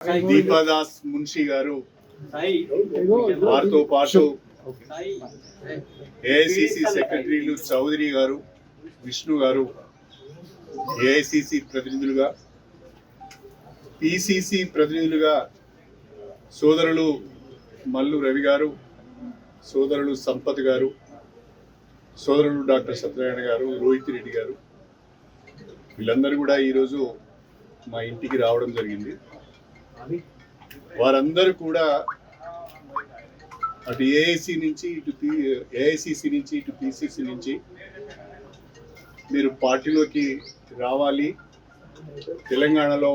దీపాదాస్ మున్షి గారు, వారితో పాటు ఏఐసిసి సెక్రటరీలు చౌదరి గారు, విష్ణు గారు, ఏఐసిసి ప్రతినిధులుగా, పిసిసి ప్రతినిధులుగా సోదరులు మల్లు రవి గారు, సోదరులు సంపత్ గారు, సోదరులు డాక్టర్ సత్యనారాయణ గారు, రోహిత్ రెడ్డి గారు, వీళ్ళందరూ కూడా ఈరోజు మా ఇంటికి రావడం జరిగింది. వారందరూ కూడా అటు ఏఐసి నుంచి ఇటు ఏఐసిసి నుంచి ఇటు పిసిసి నుంచి మీరు పార్టీలోకి రావాలి, తెలంగాణలో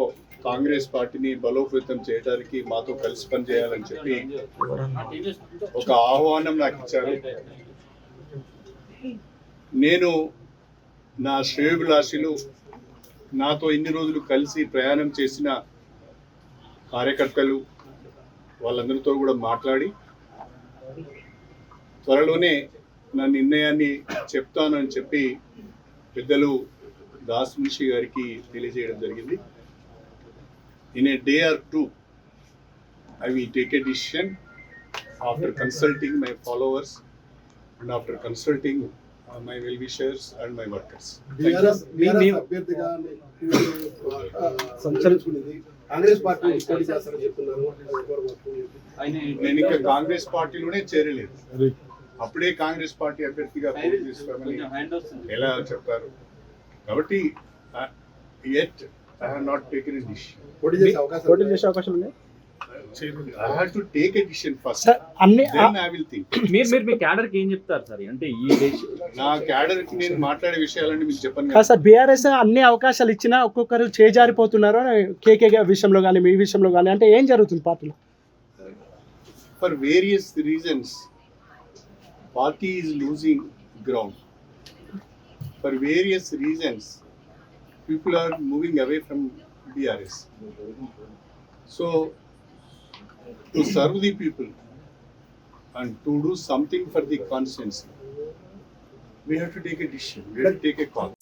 కాంగ్రెస్ పార్టీని బలోపేతం చేయడానికి మాతో కలిసి పనిచేయాలని చెప్పి ఒక ఆహ్వానం నాకు ఇచ్చారు. నేను నా శ్రేయోభిలాషులు, నాతో ఇన్ని రోజులు కలిసి ప్రయాణం చేసిన కార్యకర్తలు, వాళ్ళందరితో కూడా మాట్లాడి త్వరలోనే నా నిర్ణయాన్ని చెప్తానని చెప్పి పెద్దలు దాస్ మున్షి గారికి తెలియజేయడం జరిగింది. In a day or two I will take a decision after consulting my followers and after consulting my well-wishers and my workers. అభ్యర్థిగా సంచరించుకునేది కాంగ్రెస్ పార్టీ పోటీ చేస్తారని చెప్తున్నారు. నేను ఇంకా కాంగ్రెస్ పార్టీలోనే చేరలేదు, అప్పుడే కాంగ్రెస్ పార్టీ అభ్యర్థిగా పోటీ చేస్తామని ఎలా చెప్తారు? కాబట్టి yet I have not taken a decision. పోటీ చేసే అవకాశం ఉంది. I have to take a decision first. Then I will think. మీరు మీ క్యాడర్ కి ఏం చెప్తారు సార్? అంటే ఈ నా క్యాడర్ కి నేను మాట్లాడే విషయాలన్నీ మీకు చెప్పను కదా సార్. బీఆర్ఎస్ అన్ని అవకాశాలు ఇచ్చినా ఒక్కొక్కరు చేజారిపోతున్నారు, కేకే విషయంలో కానీ మీ విషయంలో కానీ, అంటే ఏం జరుగుతుంది పార్టీలో? For various reasons, party is losing ground. For various reasons, people are moving away from BRS. So, to serve the people and to do something for the constituency, we have to take a decision. We have to take a call.